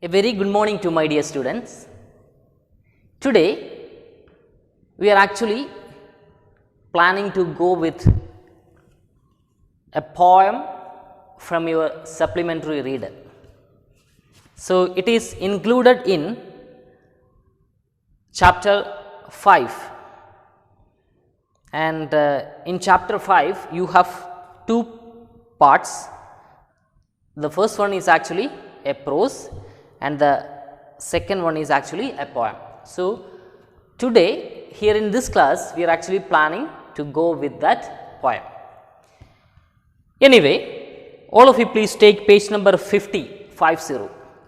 A very good morning to my dear students. Today we are actually planning to go with a poem from your supplementary reader. So, it is included in chapter 5, and in chapter 5 you have two parts. The first one is actually a prose and the second one is actually a poem. So, today here in this class we are actually planning to go with that poem. Anyway, all of you please take page number 50.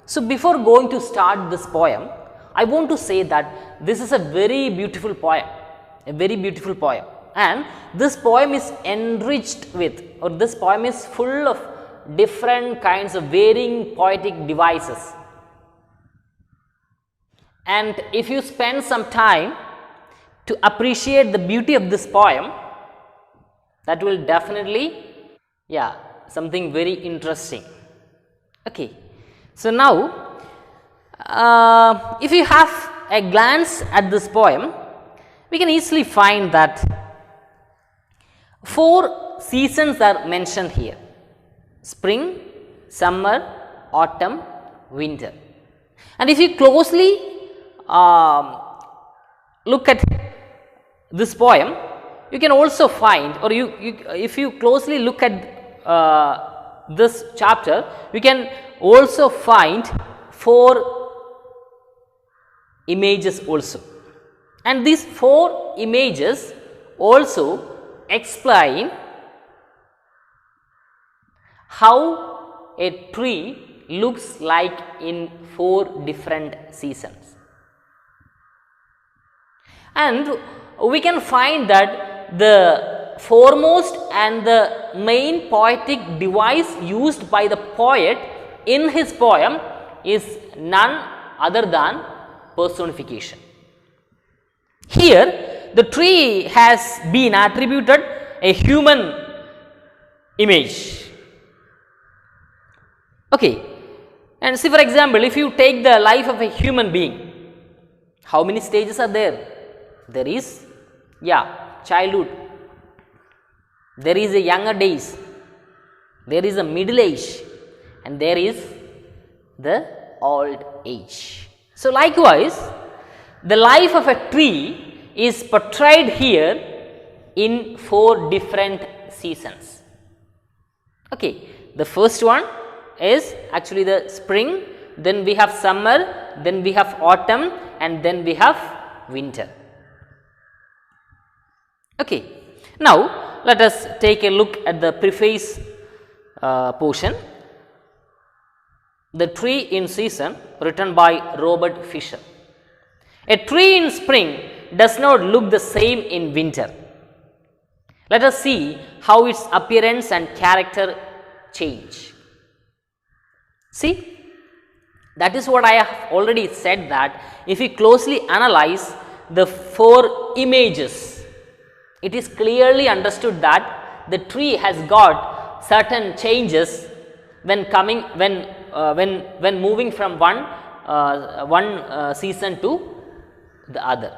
So, before going to start this poem, I want to say that this is a very beautiful poem, and this poem is enriched with, or this poem is full of different kinds of varying poetic devices. And if you spend some time to appreciate the beauty of this poem, that will definitely, something very interesting. Okay. So, now if you have a glance at this poem, we can easily find that 4 seasons are mentioned here: spring, summer, autumn, winter. And if you closely look at this poem, you can also find, or if you closely look at this chapter, you can also find 4 images also, and these 4 images also explain how a tree looks like in 4 different seasons. And we can find that the foremost and the main poetic device used by the poet in his poem is none other than personification. Here the tree has been attributed a human image. Okay. And see, for example, if you take the life of a human being, how many stages are there? There is childhood, there is a younger days, there is a middle age, and there is the old age. So, likewise, the life of a tree is portrayed here in 4 different seasons. Okay. The first one is actually the spring, then we have summer, then we have autumn, and then we have winter. Okay. Now, let us take a look at the preface portion. The Tree in Season, written by Robert Fisher. A tree in spring does not look the same in winter. Let us see how its appearance and character change. See, that is what I have already said, that if you closely analyze the 4 images, it is clearly understood that the tree has got certain changes when moving from one season to the other.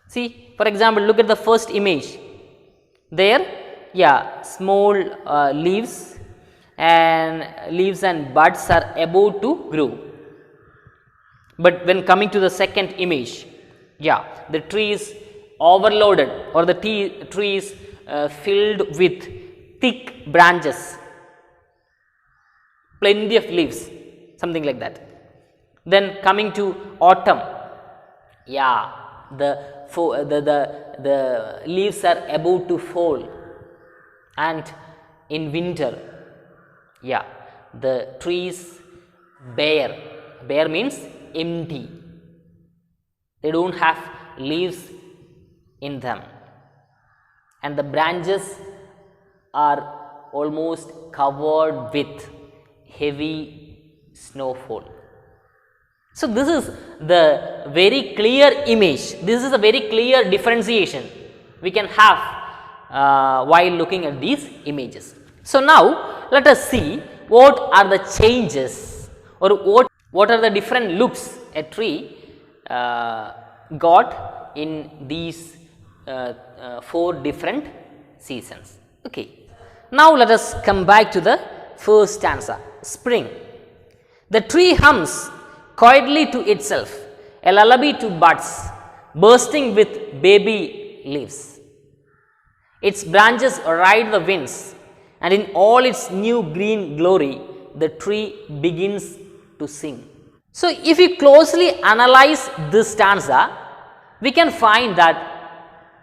See, for example, look at the first image. There, small leaves and buds are about to grow. But when coming to the second image, the tree is overloaded, or the tree is filled with thick branches, plenty of leaves, something like that. Then coming to autumn, the leaves are about to fall, and in winter, the trees bare means empty, they do not have leaves in them, and the branches are almost covered with heavy snowfall. So, this is the very clear image, this is a very clear differentiation we can have while looking at these images. So, now let us see what are the changes or what What are the different looks a tree got in these 4 different seasons. Okay. Now, let us come back to the first stanza, spring. The tree hums quietly to itself, a lullaby to buds, bursting with baby leaves. Its branches ride the winds, and in all its new green glory, the tree begins to sing. So, if we closely analyze this stanza, we can find that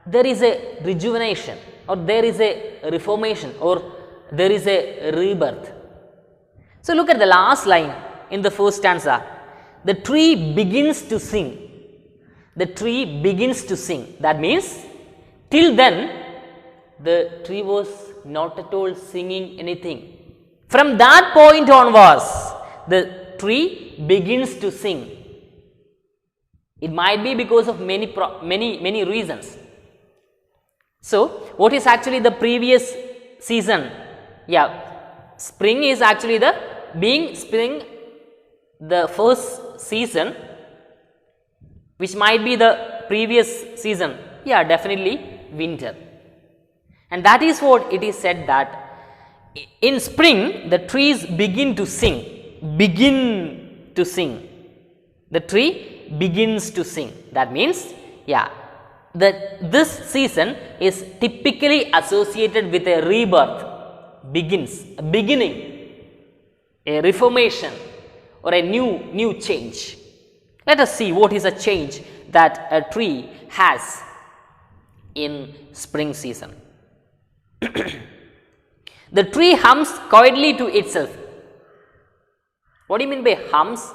there is a rejuvenation, or there is a reformation, or there is a rebirth. So, look at the last line in the first stanza. The tree begins to sing. The tree begins to sing. That means, till then, the tree was not at all singing anything. From that point onwards, the tree begins to sing. It might be because of many reasons. So, what is actually the previous season? Yeah, spring is actually the first season, which might be the previous season. Yeah, definitely winter. And that is what it is said that in spring the trees begin to sing. Begin to sing. The tree begins to sing. That means, yeah, this season is typically associated with a rebirth, a beginning, a reformation, or a new change. Let us see what is a change that a tree has in spring season. The tree hums quietly to itself. What do you mean by hums?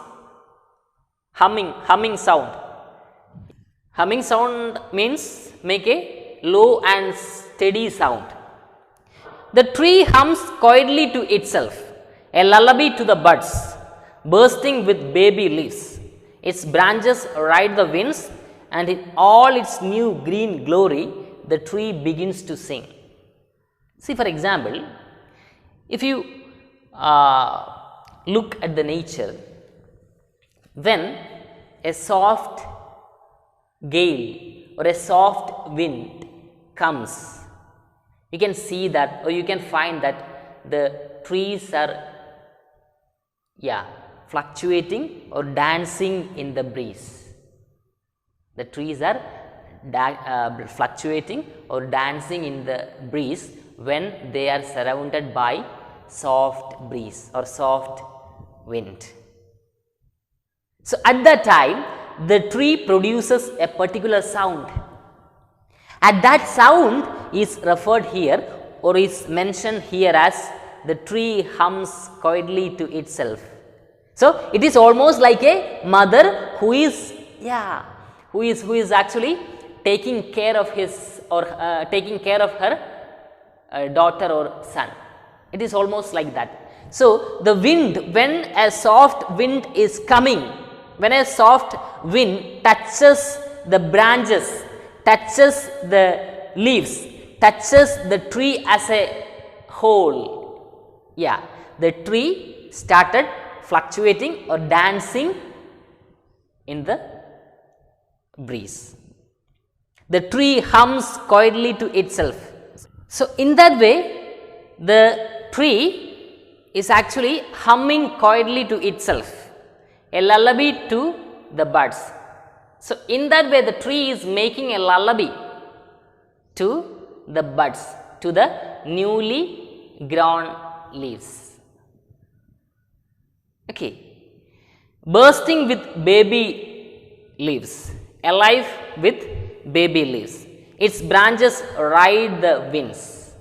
Humming sound. Humming sound means make a low and steady sound. The tree hums quietly to itself, a lullaby to the buds, bursting with baby leaves. Its branches ride the winds, and in all its new green glory, the tree begins to sing. See, for example, if you look at the nature, when a soft gale or a soft wind comes, you can see that, or you can find that the trees are fluctuating or dancing in the breeze. The trees are fluctuating or dancing in the breeze when they are surrounded by soft breeze or soft wind. So, at that time the tree produces a particular sound, and that sound is referred here or is mentioned here as the tree hums quietly to itself. So, it is almost like a mother who is actually taking care of his or taking care of her daughter or son. It is almost like that. So, the wind, when a soft wind is coming, when a soft wind touches the branches, touches the leaves, touches the tree as a whole, the tree started fluctuating or dancing in the breeze. The tree hums quietly to itself. So, in that way, the tree is actually humming quietly to itself, a lullaby to the buds. So, in that way, the tree is making a lullaby to the buds, to the newly grown leaves. Okay. Bursting with baby leaves, alive with baby leaves. Its branches ride the winds.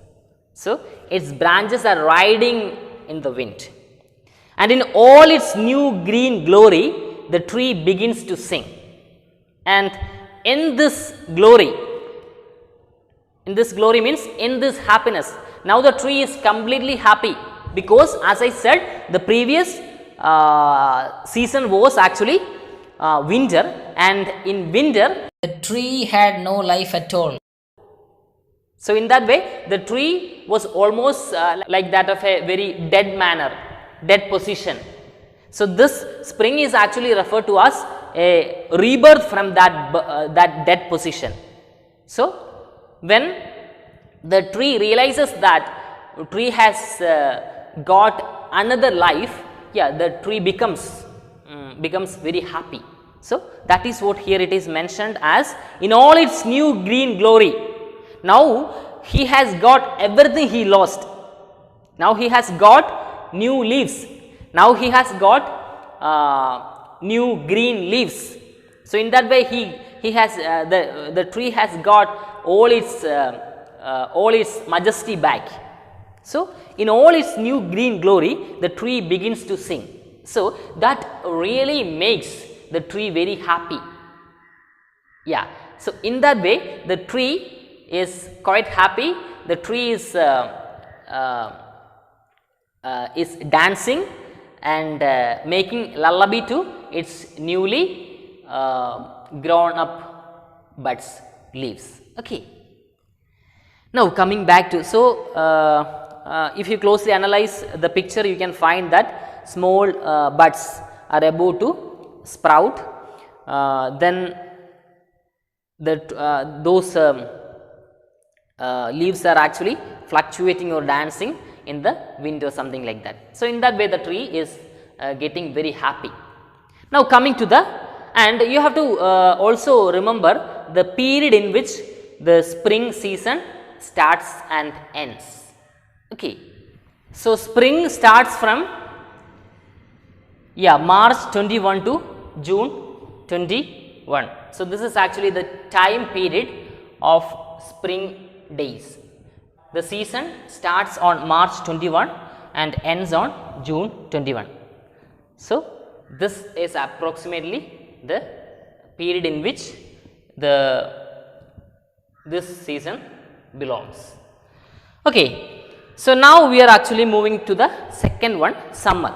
So, its branches are riding in the wind, and in all its new green glory, the tree begins to sing. And in this glory means in this happiness, now the tree is completely happy, because as I said, the previous season was actually winter, and in winter the tree had no life at all. So, in that way, the tree was almost like that of a very dead manner, dead position. So, this spring is actually referred to as a rebirth from that dead position. So, when the tree realizes that tree has got another life, yeah, the tree becomes very happy. So, that is what here it is mentioned as in all its new green glory. Now, he has got everything he lost. Now, he has got new leaves. Now, he has got new green leaves. So, in that way he has the tree has got all its majesty back. So, in all its new green glory, the tree begins to sing. So, that really makes the tree very happy. Yeah. So, in that way the tree is quite happy. The tree is dancing and making lullaby to its newly grown up buds, leaves. Okay. Now, coming back to, so if you closely analyze the picture, you can find that small buds are about to sprout, then those leaves are actually fluctuating or dancing in the wind or something like that. So, in that way the tree is getting very happy. Now, coming to the, and you have to also remember the period in which the spring season starts and ends. Okay. So, spring starts from March 21 to June 21. So, this is actually the time period of spring days. The season starts on March 21 and ends on June 21. So, this is approximately the period in which this season belongs. Okay. So, now we are actually moving to the second one, summer.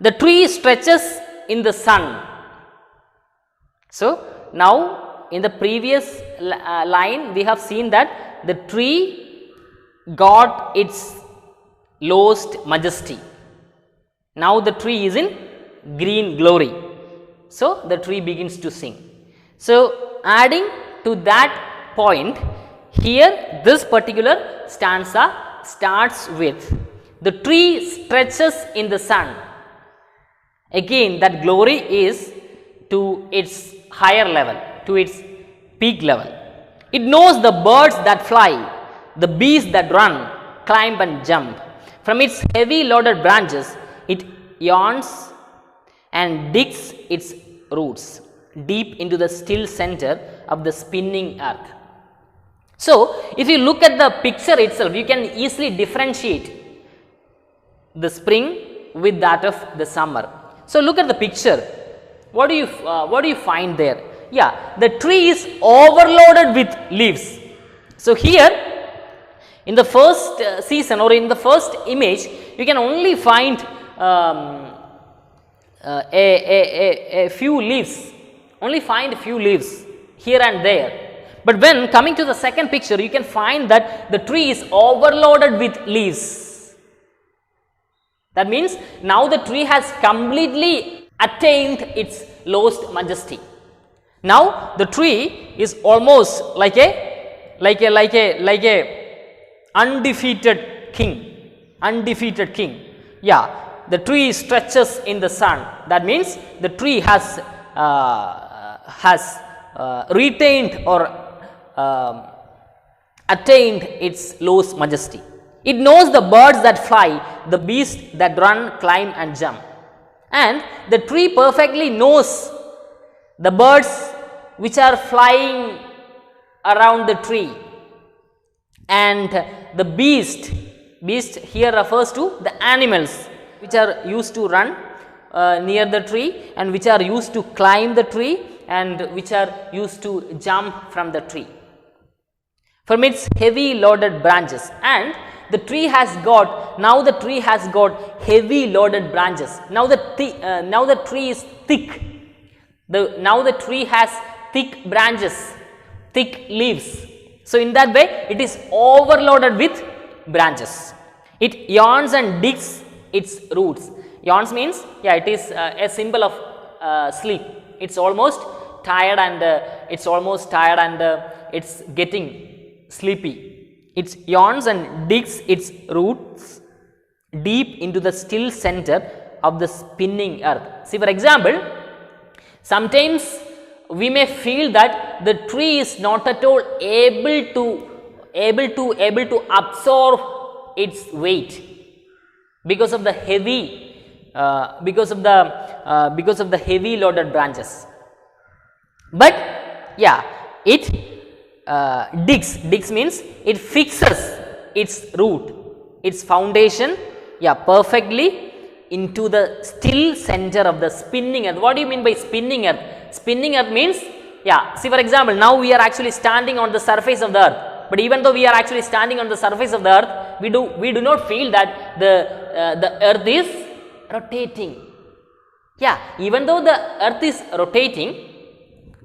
The tree stretches in the sun. So, now in the previous line we have seen that the tree got its lost majesty. Now, the tree is in green glory. So, the tree begins to sing. So, adding to that point, here this particular stanza starts with the tree stretches in the sun. Again, that glory is to its higher level, to its peak level. It knows the birds that fly, the bees that run, climb and jump. From its heavy loaded branches, it yawns and digs its roots deep into the still center of the spinning earth. So, if you look at the picture itself, you can easily differentiate the spring with that of the summer. So, look at the picture. What do you find there? Yeah, the tree is overloaded with leaves. So, here in the first season or in the first image, you can only find a few leaves, only find a few leaves here and there. But when coming to the second picture, you can find that the tree is overloaded with leaves. That means now the tree has completely attained its lost majesty. Now the tree is almost like a undefeated king. Yeah, the tree stretches in the sun. That means the tree has retained or attained its lost majesty. It knows the birds that fly, the beasts that run, climb and jump. And the tree perfectly knows the birds which are flying around the tree, and the beast here refers to the animals which are used to run near the tree and which are used to climb the tree and which are used to jump from the tree. From its heavy loaded branches, and the tree has got heavy loaded branches. Now the tree is thick. Now the tree has thick branches, thick leaves. So in that way it is overloaded with branches. It yawns and digs its roots Yawns means, yeah, it is a symbol of sleep. It's almost tired and it's getting sleepy. It yawns and digs its roots deep into the still center of the spinning earth. See, for example, sometimes we may feel that the tree is not at all able to absorb its weight because of the heavy heavy loaded branches. But yeah, it digs means it fixes its root, its foundation, yeah, perfectly into the still center of the spinning earth. What do you mean by spinning earth? Spinning earth means, yeah, see, for example, now we are actually standing on the surface of the earth, but even though we are actually standing on the surface of the earth, we do not feel that the earth is rotating. Yeah, even though the earth is rotating,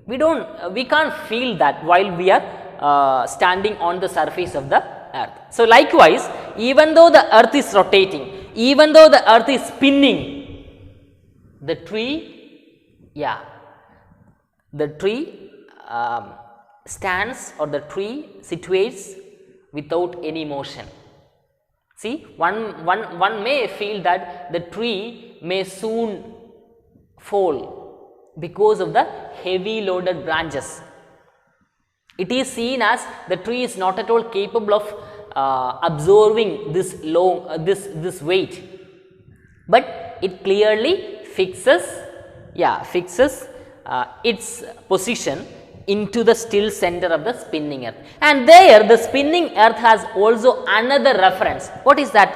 we can't feel that while we are standing on the surface of the earth. So likewise, even though the earth is rotating, even though the earth is spinning, the tree, yeah, the tree stands, or the tree situates without any motion. See, one may feel that the tree may soon fall because of the heavy loaded branches. It is seen as the tree is not at all capable of absorbing this this weight, but it clearly fixes its position into the still center of the spinning earth. And there the spinning earth has also another reference. What is that?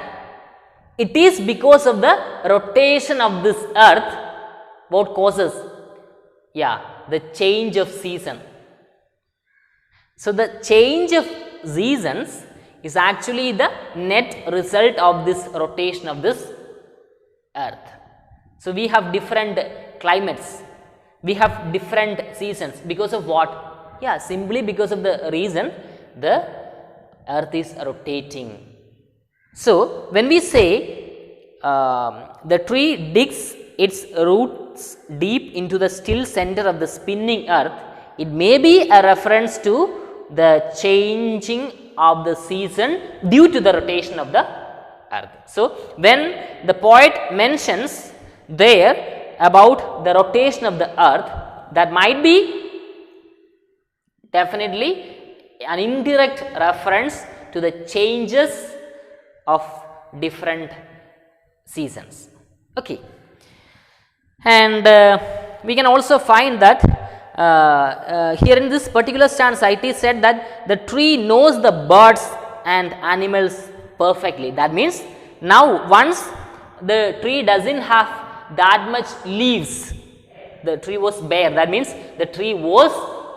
It is because of the rotation of this earth what causes, yeah, the change of season. So the change of seasons is actually the net result of this rotation of this earth. So we have different climates, we have different seasons because of what? Yeah, simply because of the reason the earth is rotating. So when we say the tree digs its roots deep into the still center of the spinning earth, it may be a reference to the changing of the season due to the rotation of the earth. So when the poet mentions there about the rotation of the earth, that might be definitely an indirect reference to the changes of different seasons. Okay. And we can also find that here in this particular stanza it is said that the tree knows the birds and animals perfectly. That means now once the tree doesn't have that much leaves, the tree was bare, that means the tree was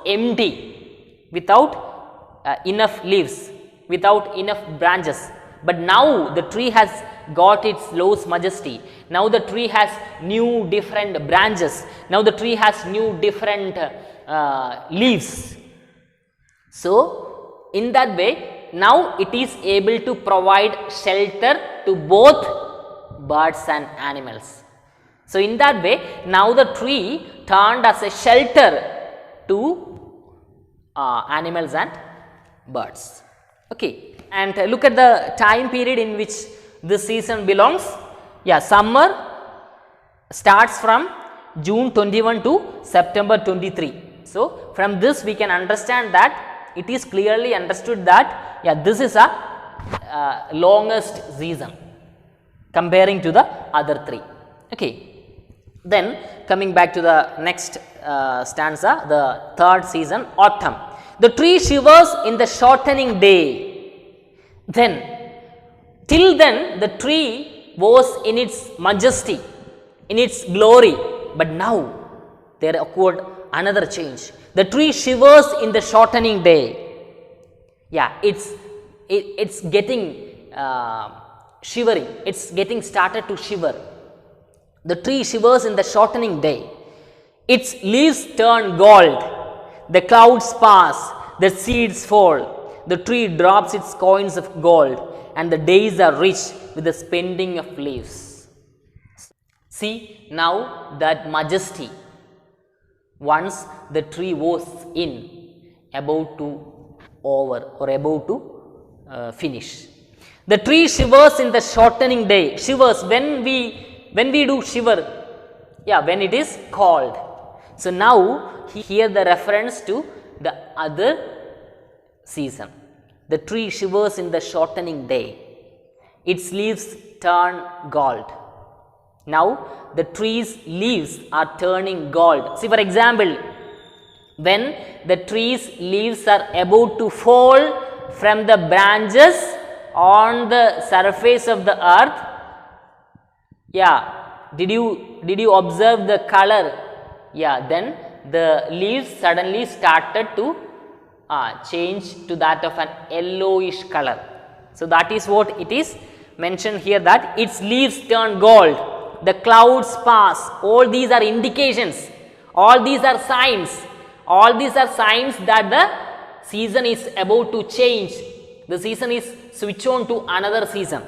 empty, without enough leaves, without enough branches. But now the tree has got its lost majesty. Now the tree has new different branches. Now the tree has new different leaves. So in that way, now it is able to provide shelter to both birds and animals. So in that way, now the tree turned as a shelter to animals and birds. Okay. And look at the time period in which this season belongs. Yeah, summer starts from June 21 to September 23. So from this we can understand that it is clearly understood that, yeah, this is a longest season comparing to the other three. Okay. Then coming back to the next stanza, the third season, autumn. The tree shivers in the shortening day. Then, till then the tree was in its majesty, in its glory, but now there occurred another change. The tree shivers in the shortening day. Yeah, it's getting shivering, it's getting started to shiver. The tree shivers in the shortening day. Its leaves turn gold, the clouds pass, the seeds fall. The tree drops its coins of gold, and the days are rich with the spending of leaves. See now that majesty once the tree was in, about to over or about to finish. The tree shivers in the shortening day. Shivers when we do shiver, yeah, when it is cold. So now here the reference to the other season. The tree shivers in the shortening day. Its leaves turn gold. Now the tree's leaves are turning gold. See, for example, when the tree's leaves are about to fall from the branches on the surface of the earth, yeah, did you observe the color? Yeah, then the leaves suddenly started to change to that of an yellowish color. So that is what it is mentioned here, that its leaves turn gold. The clouds pass. All these are indications. All these are signs. All these are signs that the season is about to change. The season is switch on to another season.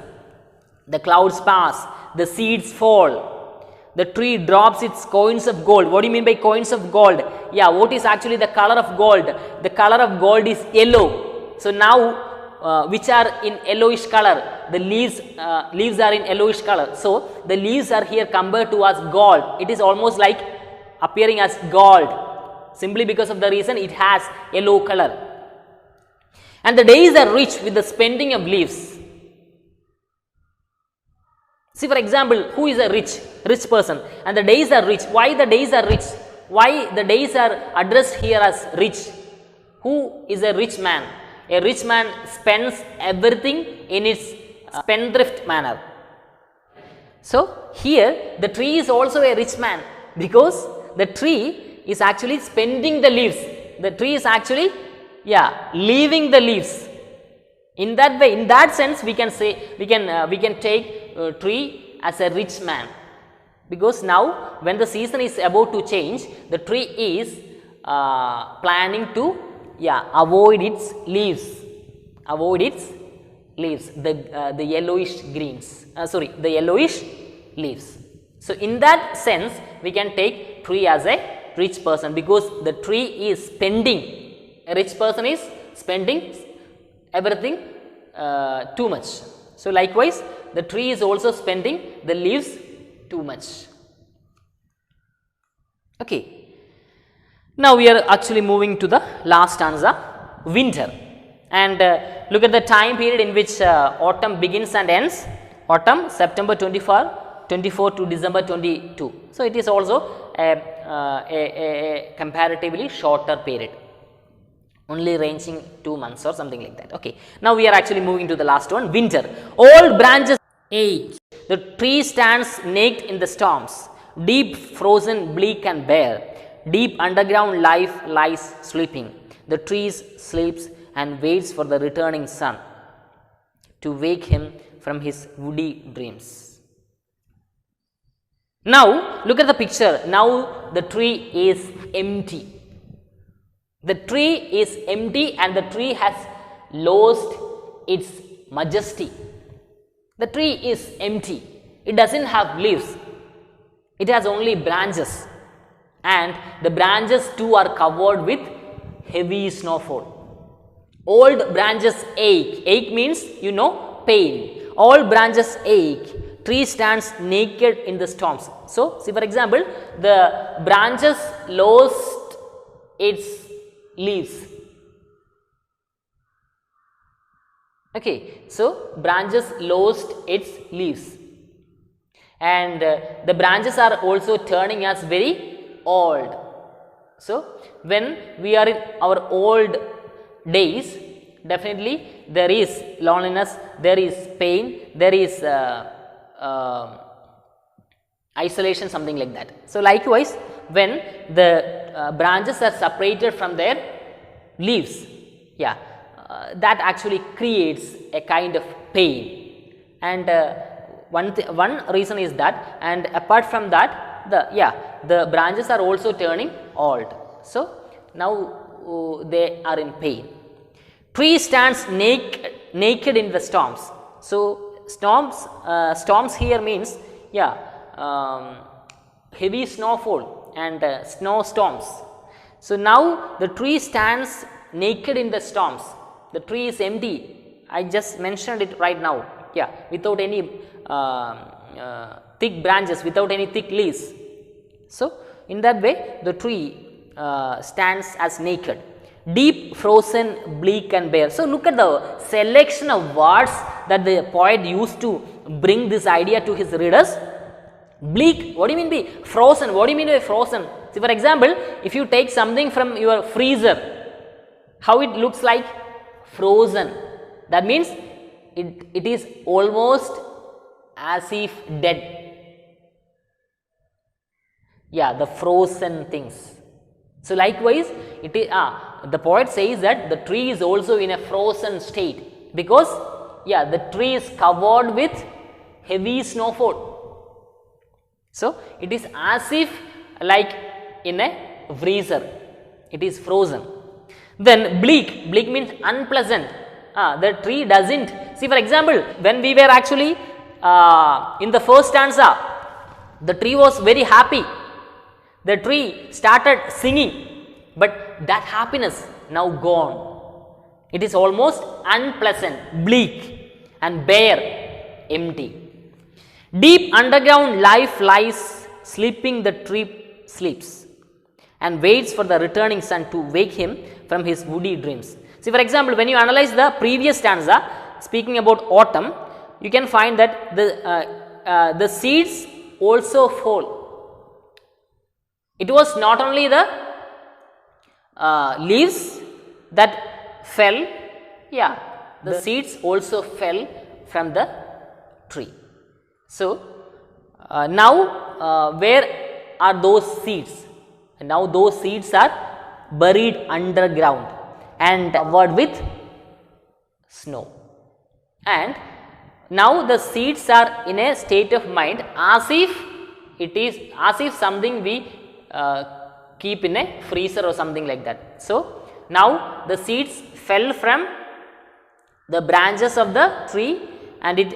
The clouds pass. The seeds fall. The tree drops its coins of gold. What do you mean by coins of gold? Yeah, what is actually the color of gold? The color of gold is yellow. So now which are in yellowish color, the leaves are in yellowish color. So the leaves are here compared to as gold. It is almost like appearing as gold, simply because of the reason it has yellow color. And the days are rich with the spending of leaves. See, for example, who is a rich person? And the days are rich. Why the days are rich? Why the days are addressed here as rich? Who is a rich man? A rich man spends everything in its spendthrift manner. So here the tree is also a rich man, because the tree is actually spending the leaves. The tree is actually, yeah, leaving the leaves. In that way, in that sense, we can say, we can take tree as a rich man, because now when the season is about to change, the tree is planning to, yeah, avoid its leaves, the yellowish greens, the yellowish leaves. So in that sense, we can take tree as a rich person, because the tree is spending, a rich person is spending everything too much. So likewise, the tree is also spending the leaves too much. Okay. Now we are actually moving to the last stanza, winter. And look at the time period in which autumn begins and ends. Autumn, September 24 to December 22. So it is also a comparatively shorter period, only ranging 2 months or something like that. Okay. Now we are actually moving to the last one, winter. All branches age. The tree stands naked in the storms, deep frozen, bleak and bare. Deep underground life lies sleeping. The tree sleeps and waits for the returning sun to wake him from his woody dreams. Now look at the picture. Now the tree is empty. The tree is empty and the tree has lost its majesty. The tree is empty. It doesn't have leaves. It has only branches. And the branches too are covered with heavy snowfall. Old branches ache. Ache means, you know, pain. All branches ache. Tree stands naked in the storms. So, see, for example, the branches lost its leaves. Okay, so branches lost its leaves. And the branches are also turning us very old. So when we are in our old days, definitely there is loneliness, there is pain, there is isolation, something like that. So likewise, when the branches are separated from their leaves, yeah, that actually creates a kind of pain. And one reason is that, and apart from that, the branches are also turning old. So now they are in pain. Tree stands naked in the storms. So storms here means, yeah, heavy snowfall and snowstorms. So, now the tree stands naked in the storms, the tree is empty, I just mentioned it right now, yeah, without any thick branches, without any thick leaves. So, in that way the tree stands as naked, deep, frozen, bleak and bare. So, look at the selection of words that the poet used to bring this idea to his readers. Bleak, what do you mean by frozen? What do you mean by frozen? See, for example, if you take something from your freezer, how it looks like? Frozen. That means it is almost as if dead. Yeah, the frozen things. So, likewise, it is the poet says that the tree is also in a frozen state, because yeah, the tree is covered with heavy snowfall. So, it is as if like in a freezer, it is frozen. Then bleak, bleak means unpleasant. The tree doesn't, see, for example, when we were actually in the first stanza, the tree was very happy, the tree started singing, but that happiness now gone. It is almost unpleasant, bleak and bare, empty. Deep underground life lies, sleeping the tree sleeps and waits for the returning sun to wake him from his woody dreams. See, for example, when you analyze the previous stanza speaking about autumn, you can find that the seeds also fall. It was not only the leaves that fell, yeah, the seeds also fell from the tree. So, now where are those seeds? Now those seeds are buried underground and covered with snow, and now the seeds are in a state of mind as if it is, as if something we keep in a freezer or something like that. So, now the seeds fell from the branches of the tree and it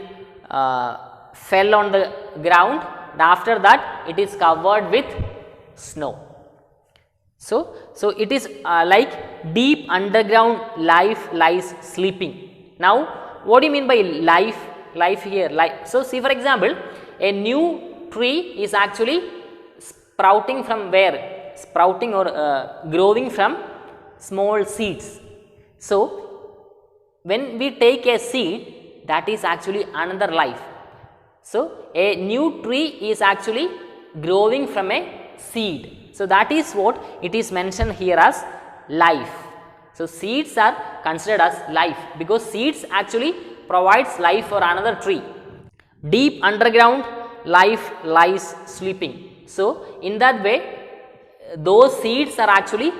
fell on the ground, and after that it is covered with snow. So, it is like deep underground life lies sleeping. Now, what do you mean by life? Life here, life. So, see, for example, a new tree is actually sprouting from where? Sprouting or growing from small seeds. So, when we take a seed, that is actually another life. So, a new tree is actually growing from a seed. So, that is what it is mentioned here as life. So, seeds are considered as life, because seeds actually provides life for another tree. Deep underground life lies sleeping. So, in that way those seeds are actually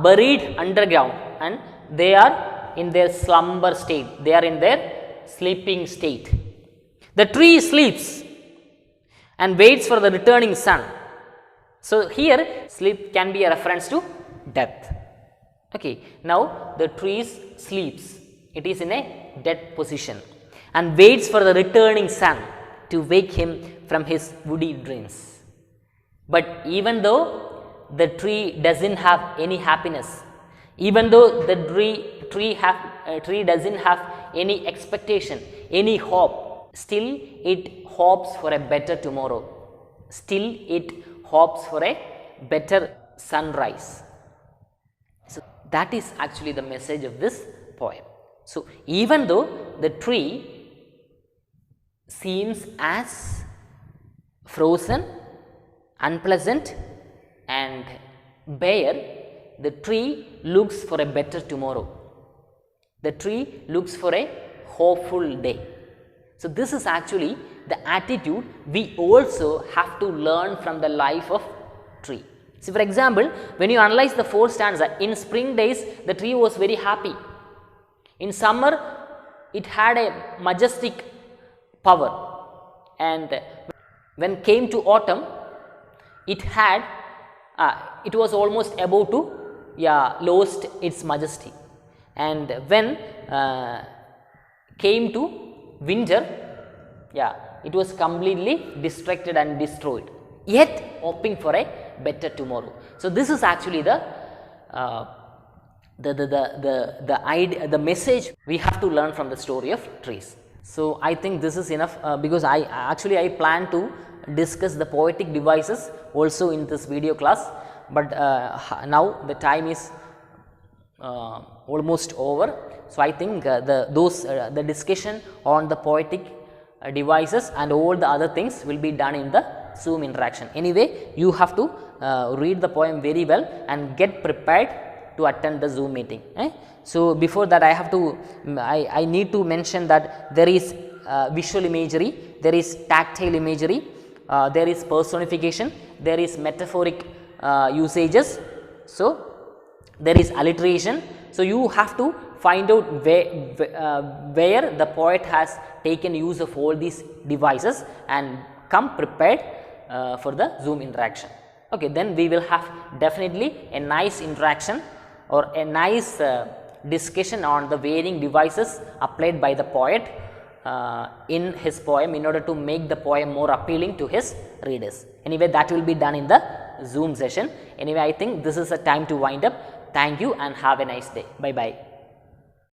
buried underground and they are in their slumber state, they are in their sleeping state. The tree sleeps and waits for the returning sun. So, here sleep can be a reference to death. Okay. Now, the tree sleeps, it is in a dead position and waits for the returning sun to wake him from his woody dreams. But even though the tree does not have any happiness, even though the tree does not have any expectation, any hope, still it hopes for a better tomorrow, still it hopes for a better sunrise. So, that is actually the message of this poem. So, even though the tree seems as frozen, unpleasant and bare, the tree looks for a better tomorrow. The tree looks for a hopeful day. So, this is actually the attitude we also have to learn from the life of tree. So, for example, when you analyze the fourth stanza, in spring days the tree was very happy. In summer it had a majestic power, and when came to autumn it had it was almost about to lost its majesty, and when came to winter, it was completely distracted and destroyed, yet hoping for a better tomorrow. So, this is actually the idea, the message we have to learn from the story of trees. So, I think this is enough because I plan to discuss the poetic devices also in this video class, but now the time is almost over. So, I think the discussion on the poetic devices and all the other things will be done in the Zoom interaction. Anyway, you have to read the poem very well and get prepared to attend the Zoom meeting. So, before that I have to I need to mention that there is visual imagery, there is tactile imagery, there is personification, there is metaphoric usages. So, there is alliteration. So, you have to find out where the poet has taken use of all these devices and come prepared for the Zoom interaction. Okay, then we will have definitely a nice interaction or a nice discussion on the varying devices applied by the poet in his poem in order to make the poem more appealing to his readers. Anyway, that will be done in the Zoom session. Anyway, I think this is a time to wind up. Thank you and have a nice day. Bye bye.